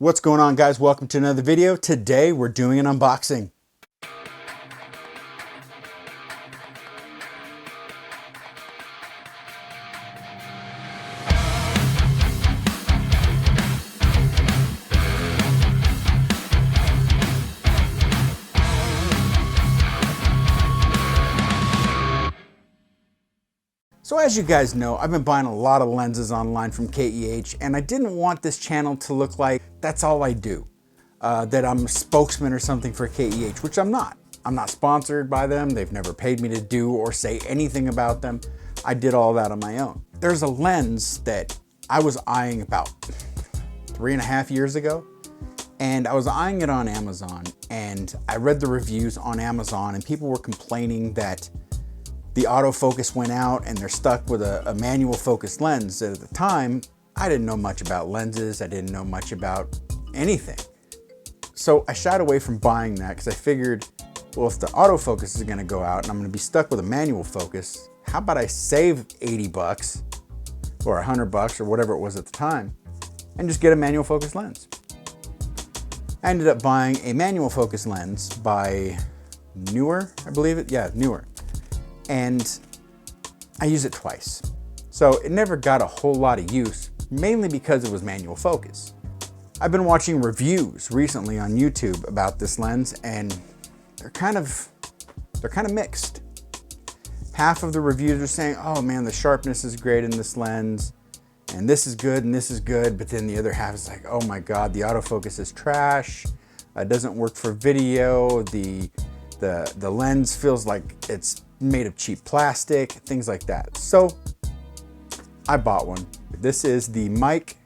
What's going on, guys? Welcome to another video. Today we're doing an unboxing. So as you guys know, I've been buying a lot of lenses online from KEH, and I didn't want this channel to look like that's all I do. That I'm a spokesman or something for KEH, which I'm not. I'm not sponsored by them. They've never paid me to do or say anything about them. I did all that on my own. There's a lens that I was eyeing about 3.5 years ago, and I was eyeing it on Amazon, and I read the reviews on Amazon, and people were complaining that the autofocus went out and they're stuck with a manual focus lens. At the time, I didn't know much about lenses. I didn't know much about anything. So I shied away from buying that because I figured, well, if the autofocus is gonna go out and I'm gonna be stuck with a manual focus, how about I save 80 bucks or 100 bucks or whatever it was at the time and just get a manual focus lens. I ended up buying a manual focus lens by Newer, I believe it, yeah, Newer. And I use it twice. So it never got a whole lot of use, mainly because it was manual focus. I've been watching reviews recently on YouTube about this lens, and they're kind of mixed. Half of the reviews are saying, oh man, the sharpness is great in this lens, and this is good, and this is good, but then the other half is like, oh my God, the autofocus is trash. It doesn't work for video. The lens feels like it's made of cheap plastic, things like that. So I bought one. This is the Meike,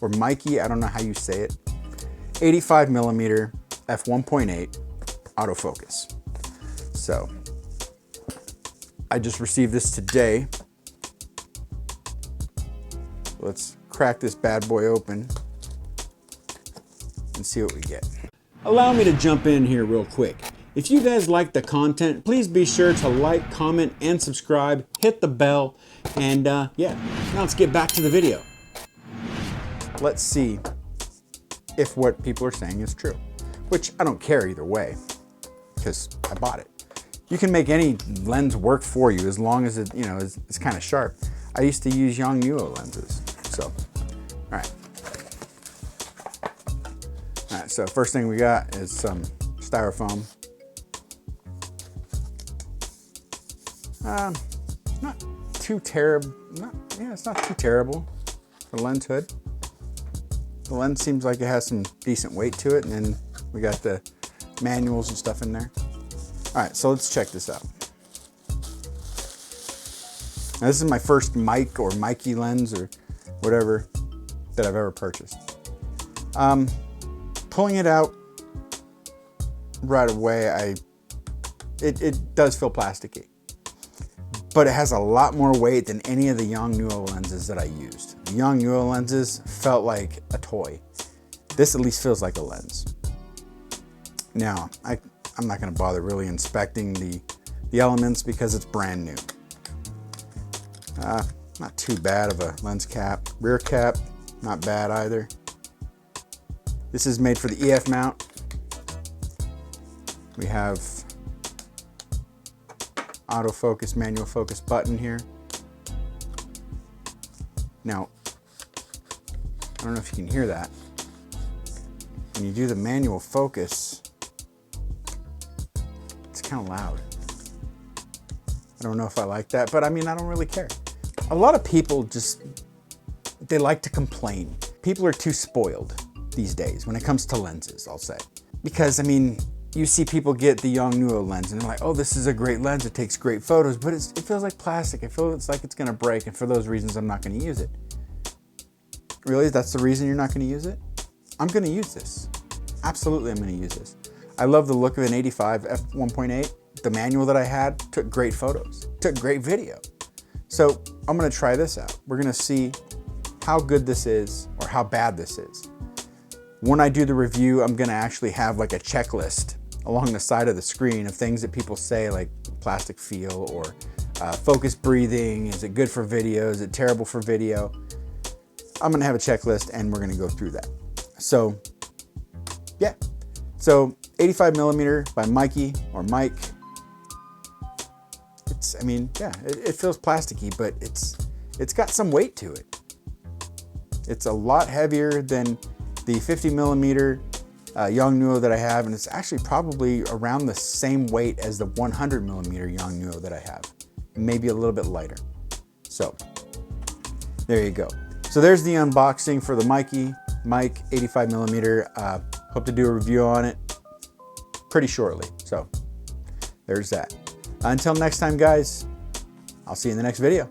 or Meike, I don't know how you say it, 85mm F1.8 autofocus. So I just received this today. Let's crack this bad boy open and see what we get. Allow me to jump in here real quick. If you guys like the content, please be sure to like, comment, and subscribe. Hit the bell, and yeah, now let's get back to the video. Let's see if what people are saying is true, which I don't care either way, because I bought it. You can make any lens work for you as long as it, you know, is kind of sharp. I used to use Yongnuo lenses, so all right. All right, so first thing we got is some styrofoam. Not too terrible. It's not too terrible. The lens hood. The lens seems like it has some decent weight to it, and then we got the manuals and stuff in there. All right, so let's check this out. Now, this is my first Meike or Meike lens or whatever that I've ever purchased. Pulling it out right away, it does feel plasticky. But it has a lot more weight than any of the Yongnuo lenses that I used. The Yongnuo lenses felt like a toy. This at least feels like a lens. Now, I'm not gonna bother really inspecting the elements because it's brand new. Not too bad of a lens cap. Rear cap, not bad either. This is made for the EF mount. We have autofocus, manual focus button here. Now, I don't know if you can hear that. When you do the manual focus, it's kind of loud. I don't know if I like that, but I mean, I don't really care. A lot of people they like to complain. People are too spoiled these days when it comes to lenses, I'll say. Because, I mean, you see people get the Yongnuo lens and they're like, oh, this is a great lens, it takes great photos, but it feels like plastic. I feel it's like it's gonna break, and for those reasons, I'm not gonna use it. Really? That's the reason you're not gonna use it? I'm gonna use this. Absolutely, I'm gonna use this. I love the look of an 85 f1.8. The manual that I had took great photos, took great video. So I'm gonna try this out. We're gonna see how good this is or how bad this is. When I do the review, I'm gonna actually have like a checklist along the side of the screen of things that people say, like plastic feel or focus breathing. Is it good for video? Is it terrible for video? I'm gonna have a checklist and we're gonna go through that. So yeah. So 85mm by Mikey or Mike. It's, I mean, yeah, it feels plasticky, but it's got some weight to it. It's a lot heavier than the 50mm Yongnuo that I have, and it's actually probably around the same weight as the 100mm Yongnuo that I have, maybe a little bit lighter. So there you go. So there's the unboxing for the Meike 85mm. Hope to do a review on it pretty shortly. So there's that. Until next time, guys, I'll see you in the next video.